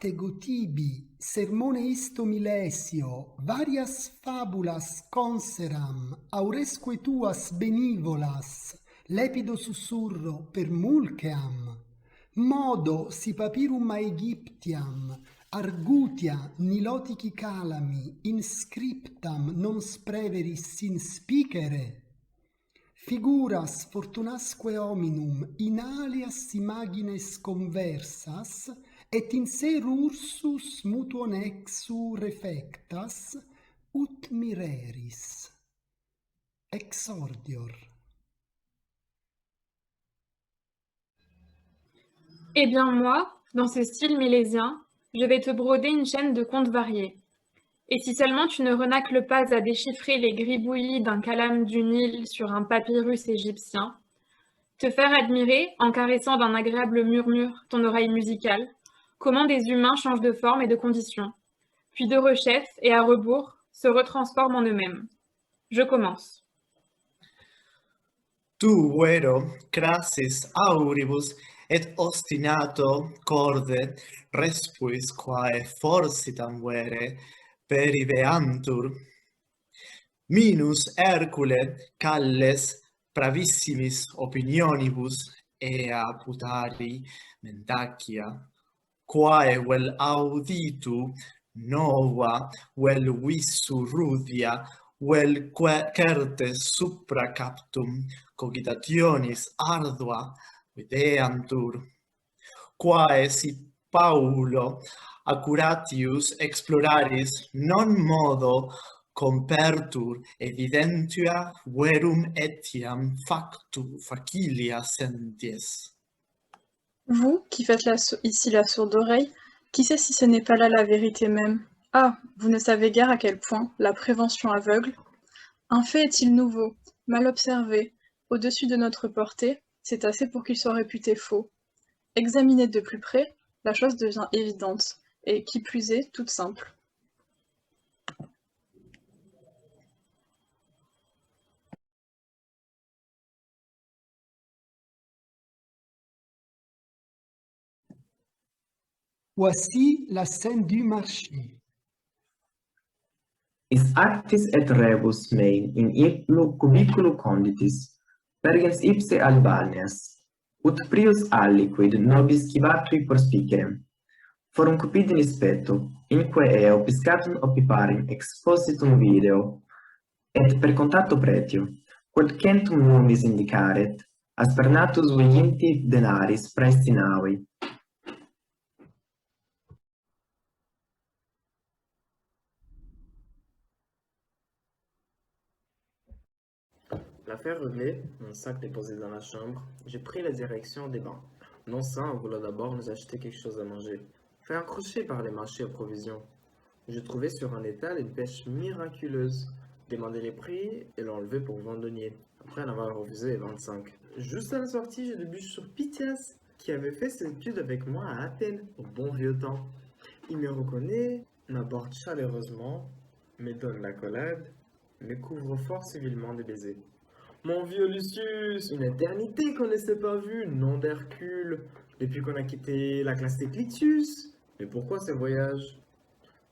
attego tibi, sermone isto milesio, varias fabulas conseram, auresque tuas benivolas, lepido sussurro per mulceam, modo si papirum Aegyptiam, argutia nilotici calami, inscriptam non spreveris in spicere, figuras fortunasque hominum in alias imagines conversas, et in ser ursus mutuo nexu refectas, ut mireris. Exordior. Eh bien moi, dans ce style milésien, je vais te broder une chaîne de contes variés. Et si seulement tu ne renacles pas à déchiffrer les gribouillis d'un calame du Nil sur un papyrus égyptien, te faire admirer, en caressant d'un agréable murmure ton oreille musicale, comment des humains changent de forme et de condition, puis de rechef et à rebours se retransforment en eux-mêmes. Je commence. Tu vero crassis auribus et ostinato corde respuis quae forsitam vere periveantur. Minus Hercule calles pravissimis opinionibus ea putari mendacia, quae vel auditu nova vel vissu rudia vel certe supra captum cogitationis ardua videantur, quae si Paulo accuratius exploraris non modo compertur evidentia verum etiam facilia senties. Vous, qui faites ici la sourde oreille, qui sait si ce n'est pas là la vérité même? Ah, vous ne savez guère à quel point la prévention aveugle. Un fait est-il nouveau, mal observé, au-dessus de notre portée, c'est assez pour qu'il soit réputé faux. Examinez de plus près, la chose devient évidente, et qui plus est, toute simple. Voici la scène du marché. Is actis et rebus mei in illo cubiculo conditis, pergens ipse Albanias, ut prius aliquid nobis civatui prospicerem. Forum cupidini spetto, inque eo piscatum opiparim expositum video, et per contatto pretio, quod centum numis indicaret, aspernatus viginti denaris praestinavi. L'affaire réglée, mon sac déposé dans la chambre, j'ai pris la direction des bancs. Non sans vouloir d'abord nous acheter quelque chose à manger. Fait un crochet par les marchés aux provisions. Je trouvais sur un étal une pêche miraculeuse. Demandé les prix et l'enlevé pour vendonnier, après en avoir refusé 25. Juste à la sortie, je débouche sur Pythias, qui avait fait ses études avec moi à Athènes, au bon vieux temps. Il me reconnaît, m'aborde chaleureusement, me donne l'accolade, me couvre fort civilement des baisers. Mon vieux Lucius, une éternité qu'on ne s'est pas vu, nom d'Hercule, depuis qu'on a quitté la classe Eclitius. Mais pourquoi ce voyage?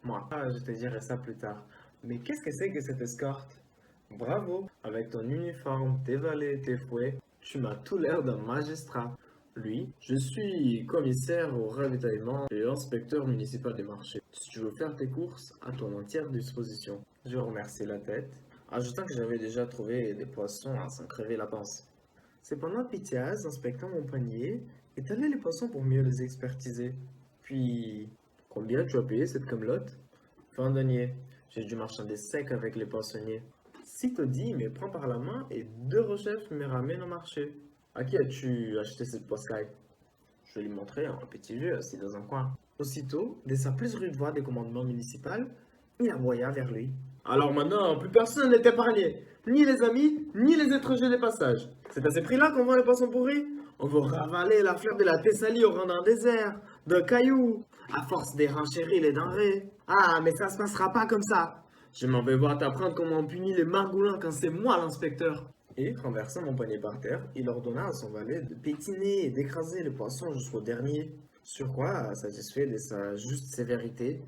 Moi, je te dirai ça plus tard. Mais qu'est-ce que c'est que cette escorte? Bravo, avec ton uniforme, tes valets, tes fouets, tu m'as tout l'air d'un magistrat. Lui, je suis commissaire au ravitaillement et inspecteur municipal des marchés. Si tu veux faire tes courses, à ton entière disposition. Je remercie la tête, ajoutant que j'avais déjà trouvé des poissons à s'en crever la panse. Cependant, Pythias, inspectant mon panier, étalait les poissons pour mieux les expertiser. Puis, combien tu as payé cette camelote? Vendonnier, j'ai dû marchander sec avec les poissonniers. Sitôt dit, il me prend par la main et 2 rechefs me ramènent au marché. À qui as-tu acheté cette poiscaille? Je lui montrai un petit vieux assis dans un coin. Aussitôt, de sa plus rude voix des commandements municipaux, il aboya vers lui. Alors maintenant, plus personne n'est épargné. Ni les amis, ni les étrangers des passages. C'est à ces prix-là qu'on vend les poissons pourris? On veut ravaler la fleur de la Thessalie au rang d'un désert, d'un caillou, à force des renchérir les denrées. Ah, mais ça se passera pas comme ça. Je m'en vais voir t'apprendre comment on punit les margoulins quand c'est moi l'inspecteur. Et, renversant mon panier par terre, il ordonna à son valet de pétiner et d'écraser le poisson jusqu'au dernier. Sur quoi, satisfait de sa juste sévérité,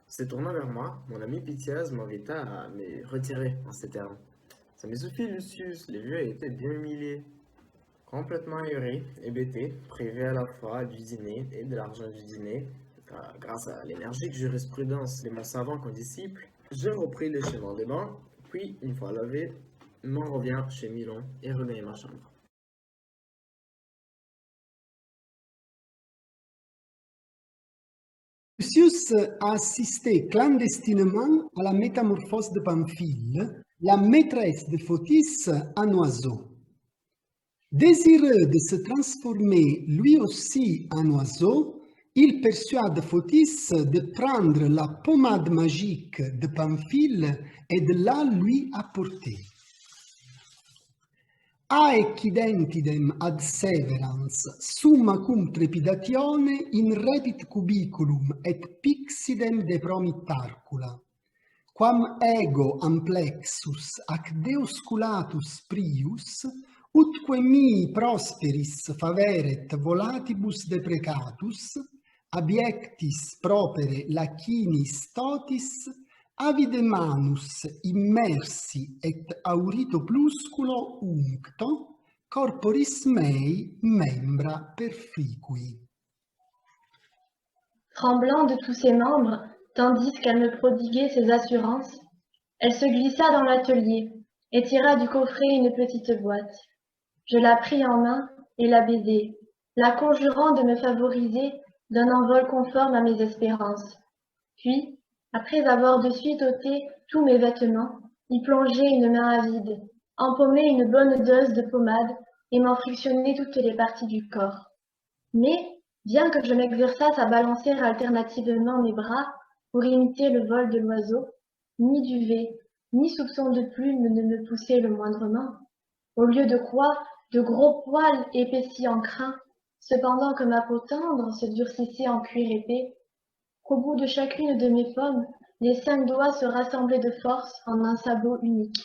se tournant vers moi, mon ami Pythias m'invita à me retirer en ces termes. Ça me suffit, Lucius, le vieux était bien humilié, complètement ahuri, hébété, privé à la fois du dîner et de l'argent du dîner. Grâce à l'énergique jurisprudence de mon savant condisciple, je repris le chemin des bancs, puis, une fois lavé, m'en reviens chez Milon et regagne ma chambre. Lucius a assisté clandestinement à la métamorphose de Pamphile, la maîtresse de Photis en oiseau. Désireux de se transformer lui aussi en oiseau, il persuade Photis de prendre la pommade magique de Pamphile et de la lui apporter. Aecidentidem ad severans, summa cum trepidatione in repit cubiculum et pixidem de promittarcula, quam ego amplexus ac deusculatus prius, utque mihi prosperis faveret volatibus deprecatus, abiectis propere lacinis totis, avide manus immersi et aurito plusculo uncto, corporis mei membra perficui. Tremblant de tous ses membres, tandis qu'elle me prodiguait ses assurances, elle se glissa dans l'atelier et tira du coffret une petite boîte. Je la pris en main et la baisai, la conjurant de me favoriser d'un envol conforme à mes espérances. Puis, après avoir de suite ôté tous mes vêtements, y plonger une main avide, empaumer une bonne dose de pommade et m'en frictionner toutes les parties du corps. Mais, bien que je m'exerçasse à balancer alternativement mes bras pour imiter le vol de l'oiseau, ni duvet, ni soupçon de plume ne me poussaient le moindrement. Au lieu de quoi, de gros poils épaissis en crin, cependant que ma peau tendre se durcissait en cuir épais, qu'au bout de chacune de mes pommes, les 5 doigts se rassemblaient de force en un sabot unique,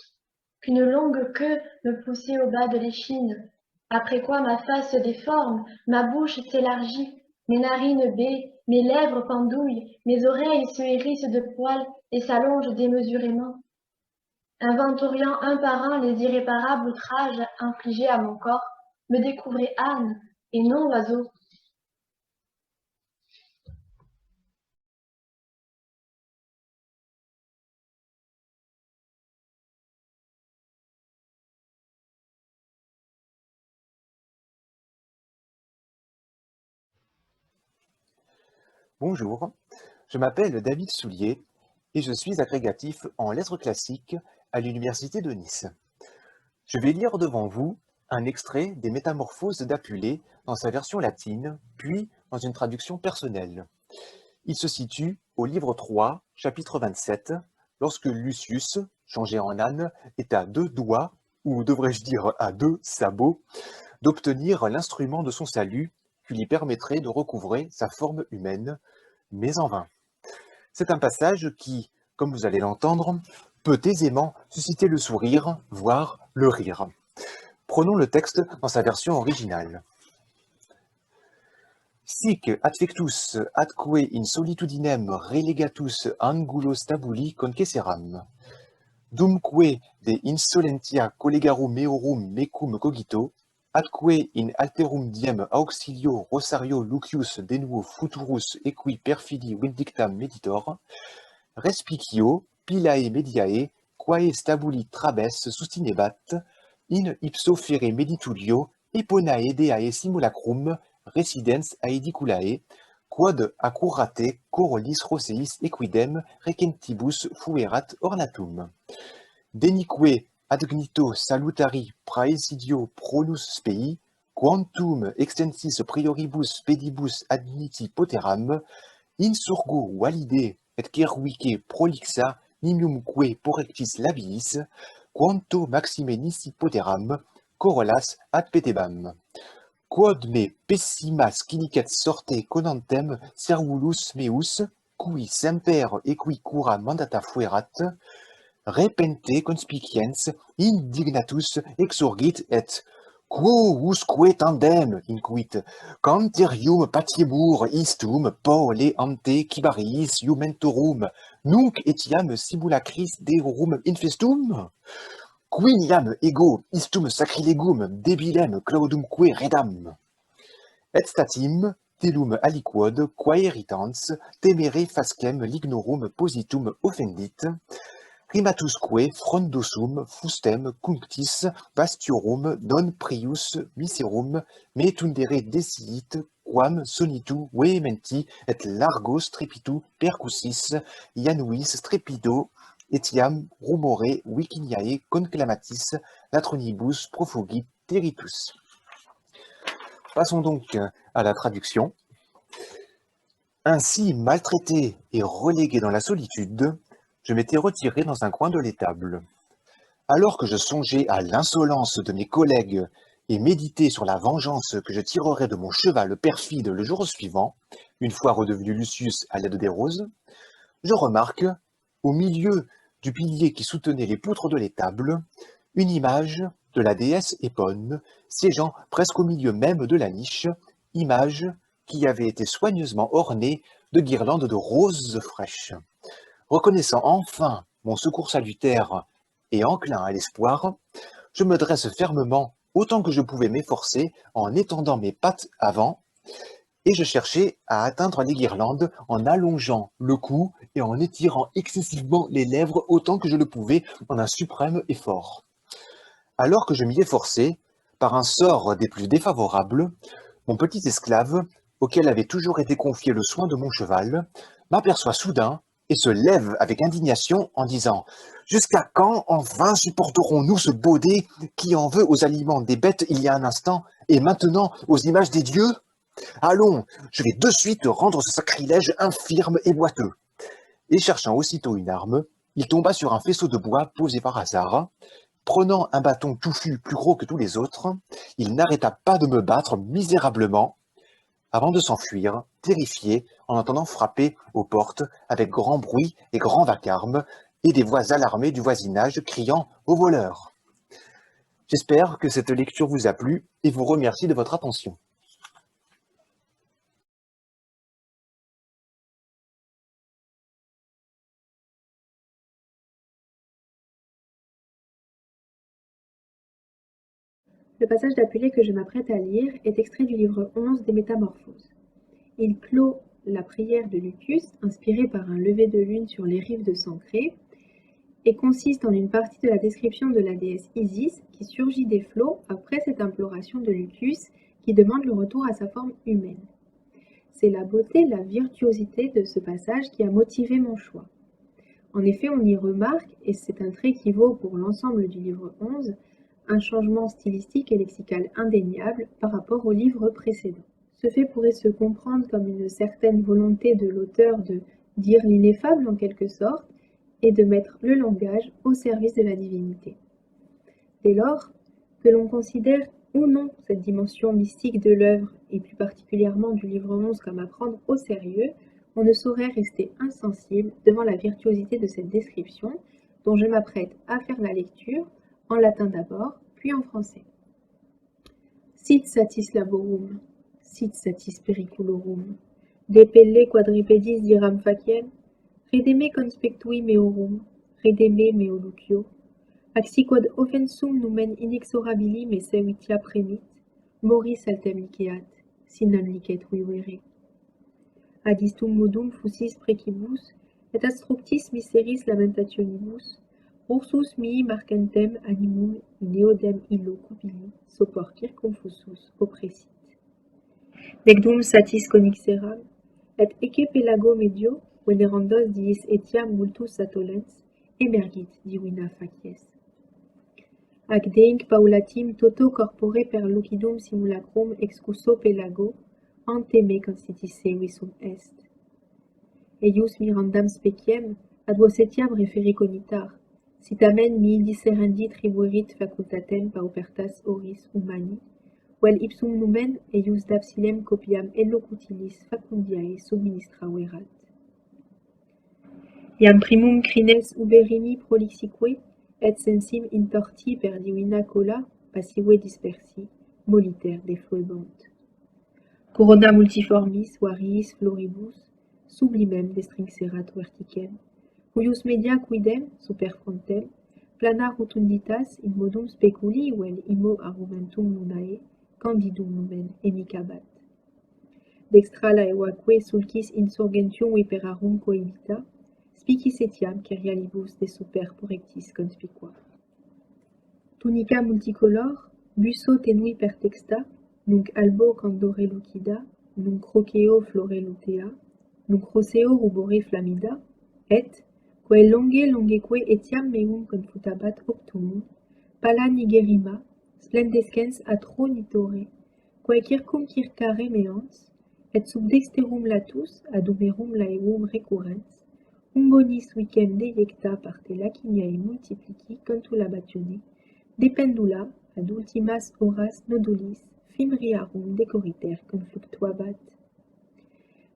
qu'une longue queue me poussait au bas de l'échine, après quoi ma face se déforme, ma bouche s'élargit, mes narines baies, mes lèvres pendouillent, mes oreilles se hérissent de poils et s'allongent démesurément. Inventoriant un par un les irréparables outrages infligés à mon corps, me découvrait âne et non oiseau. Bonjour, je m'appelle David Soulier et je suis agrégatif en lettres classiques à l'Université de Nice. Je vais lire devant vous un extrait des Métamorphoses d'Apulée dans sa version latine, puis dans une traduction personnelle. Il se situe au livre 3, chapitre 27, lorsque Lucius, changé en âne, est à 2 doigts, ou devrais-je dire à 2 sabots, d'obtenir l'instrument de son salut qui lui permettrait de recouvrer sa forme humaine, mais en vain. C'est un passage qui, comme vous allez l'entendre, peut aisément susciter le sourire, voire le rire. Prenons le texte dans sa version originale. Sic adfectus atque in solitudinem relegatus angulo stabuli concesseram. Dumque de insolentia collegarum meorum mecum cogito, atque in alterum diem auxilio Rosario Lucius denuo futurus equi perfidi vindictam meditor, respicio pilae mediae quae stabuli trabes sustinebat, in ipso fere meditulio eponae deae simulacrum residens aediculae, quod accurate corolis roseis equidem recentibus fuerat ornatum. Denique adgnito salutari praesidio pronus spei, quantum extensis prioribus pedibus adniti poteram, insurgo valide et cervice prolixa nimiumque porrectis labiis, quanto maxime nisi poteram, corollas ad petebam. Quod me pessimas cinicet sorte conantem servulus meus, cui semper equi cura mandata fuerat, repente conspiciens indignatus exorgit et Quo usque tandem, inquit, canterium patiemur istum pole ante cibariis iumentorum, nunc etiam simulacris deorum infestum? Quiniam ego istum sacrilegum debilem claudumque redam. Et statim telum aliquod quaeritans temere fascem lignorum positum offendit, rimatusque frondosum fustem cunctis vastiorum non prius miserum me tundere desiit quam sonitu vehementi et largo strepitu percussis ianuis strepido etiam rumore viciniae conclamatis latronibus profugit teritus. Passons donc à la traduction. Ainsi maltraité et relégué dans la solitude, je m'étais retiré dans un coin de l'étable. Alors que je songeais à l'insolence de mes collègues et méditais sur la vengeance que je tirerais de mon cheval perfide le jour suivant, une fois redevenu Lucius à l'aide des roses, je remarque, au milieu du pilier qui soutenait les poutres de l'étable, une image de la déesse Épone, siégeant presque au milieu même de la niche, image qui avait été soigneusement ornée de guirlandes de roses fraîches. Reconnaissant enfin mon secours salutaire et enclin à l'espoir, je me dresse fermement autant que je pouvais m'efforcer en étendant mes pattes avant, et je cherchais à atteindre les guirlandes en allongeant le cou et en étirant excessivement les lèvres autant que je le pouvais en un suprême effort. Alors que je m'y efforçais, par un sort des plus défavorables, mon petit esclave, auquel avait toujours été confié le soin de mon cheval, m'aperçoit soudain et se lève avec indignation en disant « Jusqu'à quand, enfin, supporterons-nous ce baudet qui en veut aux aliments des bêtes il y a un instant et maintenant aux images des dieux? Allons, je vais de suite rendre ce sacrilège infirme et boiteux. » Et cherchant aussitôt une arme, il tomba sur un faisceau de bois posé par hasard. Prenant un bâton touffu plus gros que tous les autres, il n'arrêta pas de me battre misérablement avant de s'enfuir, terrifié, en entendant frapper aux portes avec grand bruit et grand vacarme, et des voix alarmées du voisinage criant « Au voleur !» J'espère que cette lecture vous a plu et vous remercie de votre attention. Le passage d'Apulée que je m'apprête à lire est extrait du livre 11 des Métamorphoses. Il clôt la prière de Lucius, inspirée par un lever de lune sur les rives de Sancré, et consiste en une partie de la description de la déesse Isis qui surgit des flots après cette imploration de Lucius qui demande le retour à sa forme humaine. C'est la beauté, la virtuosité de ce passage qui a motivé mon choix. En effet, on y remarque, et c'est un trait qui vaut pour l'ensemble du livre 11, un changement stylistique et lexical indéniable par rapport au livre précédent. Ce fait pourrait se comprendre comme une certaine volonté de l'auteur de dire l'ineffable en quelque sorte et de mettre le langage au service de la divinité. Dès lors, que l'on considère ou non cette dimension mystique de l'œuvre et plus particulièrement du livre 11 comme à prendre au sérieux, on ne saurait rester insensible devant la virtuosité de cette description dont je m'apprête à faire la lecture en latin d'abord, puis en français. Sit satis laborum, sit satis periculorum, depelle quadripedis diram faciem, redeme conspectui meorum, redeme meo lucio, axi quod offensum numen inexorabili me sevitia premit, moris altem liceat, si non licet vivere. Adistum modum fusis precibus, et astructis miseris lamentationibus, ursus mihi marcentem animum in eodem illo cupili, soportir confusus oppressit. Necdum satis conixeram, et ecce pelago medio, venerandos diis etiam multus satolens, emergit divina facies. Ac deinc paulatim toto corpore per lucidum simulacrum excuso pelago, ante me constitisse visum est. Eius mirandam speciem, ad vos etiam referi cognitar, si tamen mi disserendit tribuerit facultatem paupertas oris humani, vel ipsum numen eius dapsilem copiam ellocutilis facundiae subministraverat. Iam primum crines uberini prolixique, et sensim intorti per divina cola, passive dispersi, molitaire des fluebant. Corona multiformis, variis, floribus, sublimem destrinxerat verticem, cuius media quidem, super frontem, plana rotunditas in modum speculi vel imo argumentum lunae, candidum lumen emicabat. Dextrala evaque sulcis insurgentium viperarum coevita, spicis etiam cerialibus de super porrectis conspicua. Tunica multicolor, busso tenui per texta, nunc albo candore lucida, nunc croceo flore lutea, nunc roseo rubore flamida, et, quae longeque etiam meum confutabat optumum, pala nigerima, splendescens atro nitore, quae circum circare means, et sub dexterum latus ad uberum laevum recurrens, umbonis vicem deiecta parte laciniae multiplici contulabatione, dependula ad ultimas horas nodulis fimriarum decoriter confluctuabat.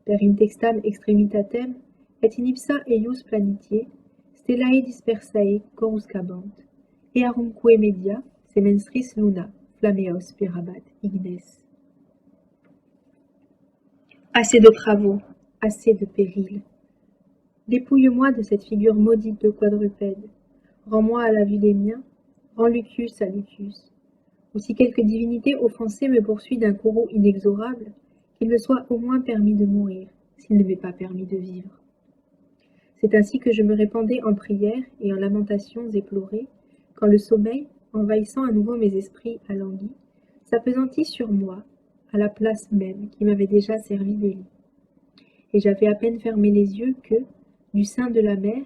Per intextam extremitatem et in ipsa eius planitiae stellae dispersae coruscabant, earumque media semenstris luna flammeos spirabat ignes. Assez de travaux, assez de périls. Dépouille-moi de cette figure maudite de quadrupède, rends-moi à la vue des miens, rends Lucius à Lucius. Ou si quelque divinité offensée me poursuit d'un courroux inexorable, qu'il me soit au moins permis de mourir, s'il ne m'est pas permis de vivre. C'est ainsi que je me répandais en prières et en lamentations éplorées, quand le sommeil, envahissant à nouveau mes esprits alanguis, s'appesantit sur moi, à la place même qui m'avait déjà servi de lit. Et j'avais à peine fermé les yeux que, du sein de la mer,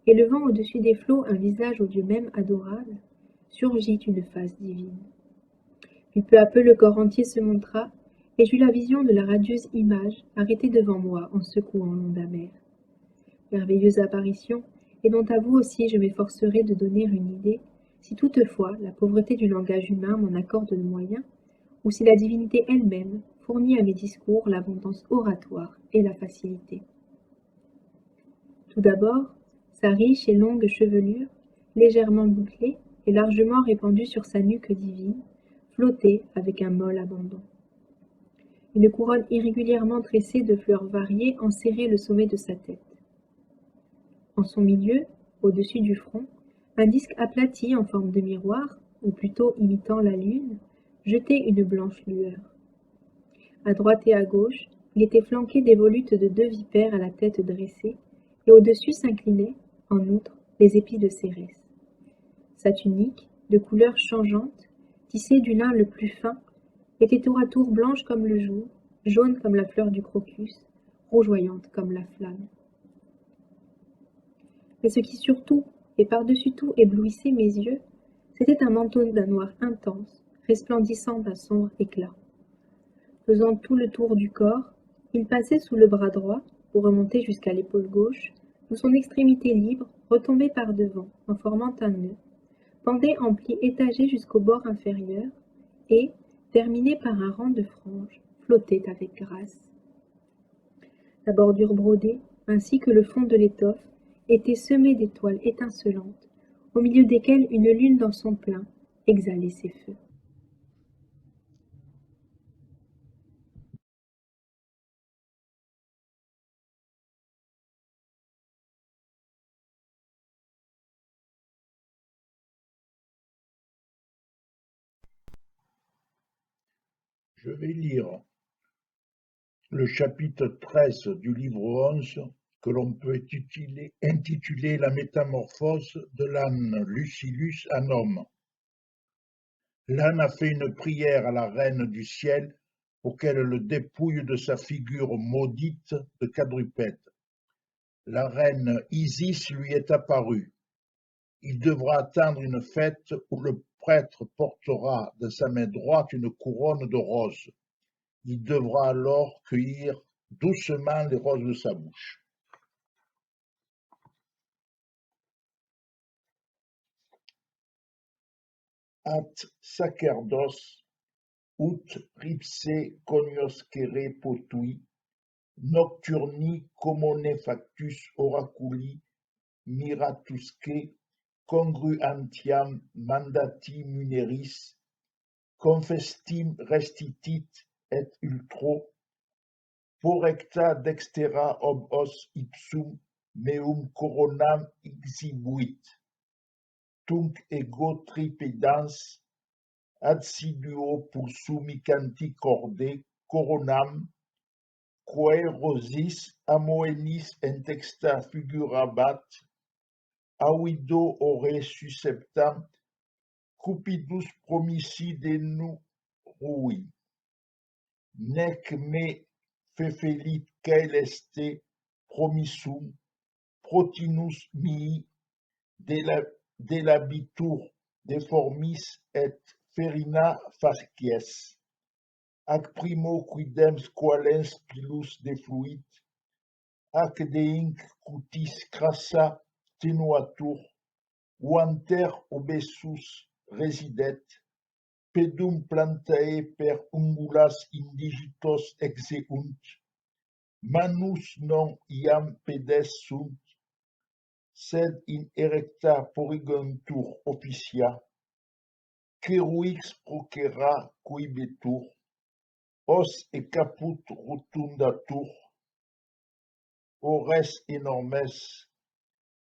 élevant au-dessus des flots un visage au Dieu même adorable, surgit une face divine. Puis peu à peu le corps entier se montra, et j'eus la vision de la radieuse image arrêtée devant moi en secouant l'onde amère. Merveilleuse apparition, et dont à vous aussi je m'efforcerai de donner une idée, si toutefois la pauvreté du langage humain m'en accorde le moyen, ou si la divinité elle-même fournit à mes discours l'abondance oratoire et la facilité. Tout d'abord, sa riche et longue chevelure, légèrement bouclée et largement répandue sur sa nuque divine, flottait avec un molle abandon. Une couronne irrégulièrement tressée de fleurs variées enserrait le sommet de sa tête. En son milieu, au-dessus du front, un disque aplati en forme de miroir, ou plutôt imitant la lune, jetait une blanche lueur. À droite et à gauche, il était flanqué des volutes de 2 vipères à la tête dressée, et au-dessus s'inclinaient, en outre, les épis de Cérès. Sa tunique, de couleurs changeantes, tissée du lin le plus fin, était tour à tour blanche comme le jour, jaune comme la fleur du crocus, rougeoyante comme la flamme. Mais ce qui surtout, et par-dessus tout éblouissait mes yeux, c'était un manteau d'un noir intense, resplendissant d'un sombre éclat. Faisant tout le tour du corps, il passait sous le bras droit, pour remonter jusqu'à l'épaule gauche, où son extrémité libre retombait par devant, en formant un nœud, pendait en plis étagés jusqu'au bord inférieur, et, terminé par un rang de franges, flottait avec grâce. La bordure brodée, ainsi que le fond de l'étoffe, était semé d'étoiles étincelantes, au milieu desquelles une lune dans son plein exhalait ses feux. Je vais lire le chapitre 13 du livre 11 que l'on peut intituler La métamorphose de l'âne Lucilius en homme. L'âne a fait une prière à la reine du ciel pour qu'elle le dépouille de sa figure maudite de quadrupède. La reine Isis lui est apparue. Il devra attendre une fête où le prêtre portera de sa main droite une couronne de roses. Il devra alors cueillir doucement les roses de sa bouche. At sacerdos ut ripse conioscere potui, nocturni commone factus oraculi miratusque congruentiam mandati muneris, confestim restitit et ultro, porrecta dextera ob os ipsum meum coronam exhibuit, tunc ego tripedans adsiduo pulsumi canti corde coronam, quae rosis amoenis entexta figurabat, avido ore susceptam cupidus promissi denurui, nec me fefelit caeleste promissum protinus mihi delabitur deformis et ferina facies, ac primo quidem squalens pilus defluit, ac deinc cutis crassa tenuatur, uanter obessus residet, pedum plantae per ungulas indigitos exeunt, manus non iam pedes sunt, sed in erecta porigentur officia, ceruix procera coibetur, os e caput rotundatur, ores enormes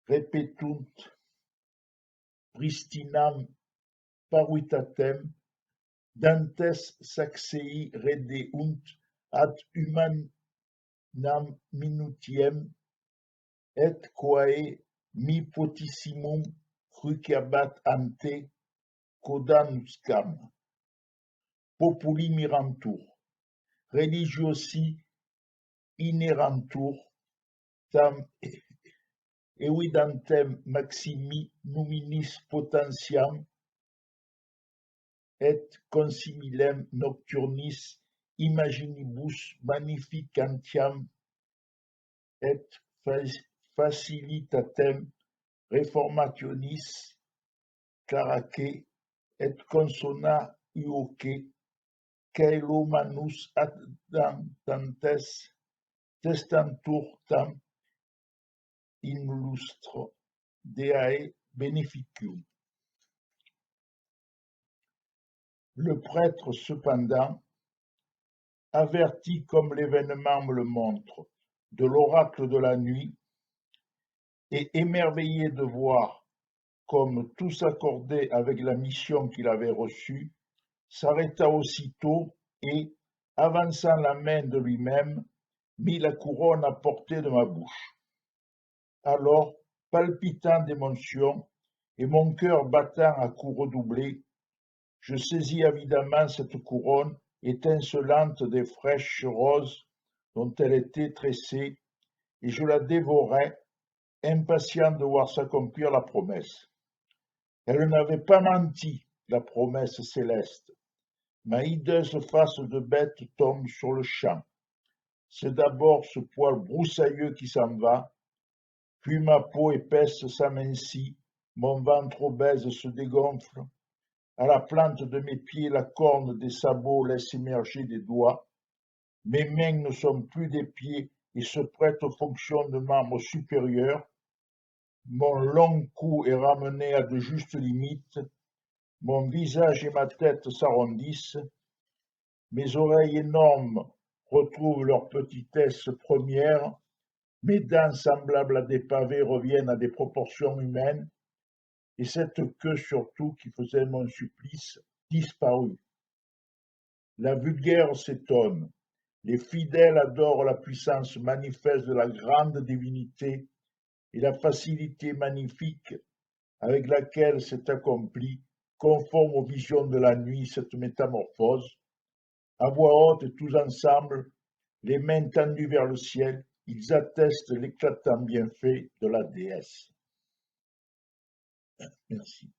repetunt pristinam paruitatem, dantes saxei redeunt ad humanam minutiem, et quae mi potissimum cruciabat ante codanuscam. Populi mirantur, religiosi inerantur, tam evidantem maximi numinis potentiam, et consimilem nocturnis imaginibus magnificantiam, et facilitatem reformationis caraque, et consona uoque, caelo manus addantes testantur tam in lustro deae beneficium. Le prêtre, cependant, averti comme l'événement me le montre, de l'oracle de la nuit, et émerveillé de voir comme tout s'accordait avec la mission qu'il avait reçue, s'arrêta aussitôt et, avançant la main de lui-même, mit la couronne à portée de ma bouche. Alors, palpitant d'émotion et mon cœur battant à coups redoublés, je saisis avidement cette couronne étincelante des fraîches roses dont elle était tressée, et je la dévorai, impatient de voir s'accomplir la promesse. Elle n'avait pas menti, la promesse céleste. Ma hideuse face de bête tombe sur le champ. C'est d'abord ce poil broussailleux qui s'en va, puis ma peau épaisse s'amincit, mon ventre obèse se dégonfle, à la plante de mes pieds la corne des sabots laisse émerger des doigts, mes mains ne sont plus des pieds et se prêtent aux fonctions de membres supérieurs, mon long cou est ramené à de justes limites, mon visage et ma tête s'arrondissent, mes oreilles énormes retrouvent leur petitesse première, mes dents semblables à des pavés reviennent à des proportions humaines, et cette queue surtout qui faisait mon supplice disparut. La vulgaire s'étonne, les fidèles adorent la puissance manifeste de la grande divinité et la facilité magnifique avec laquelle s'est accomplie, conforme aux visions de la nuit, cette métamorphose. À voix haute et tous ensemble, les mains tendues vers le ciel, ils attestent l'éclatant bienfait de la déesse. Merci.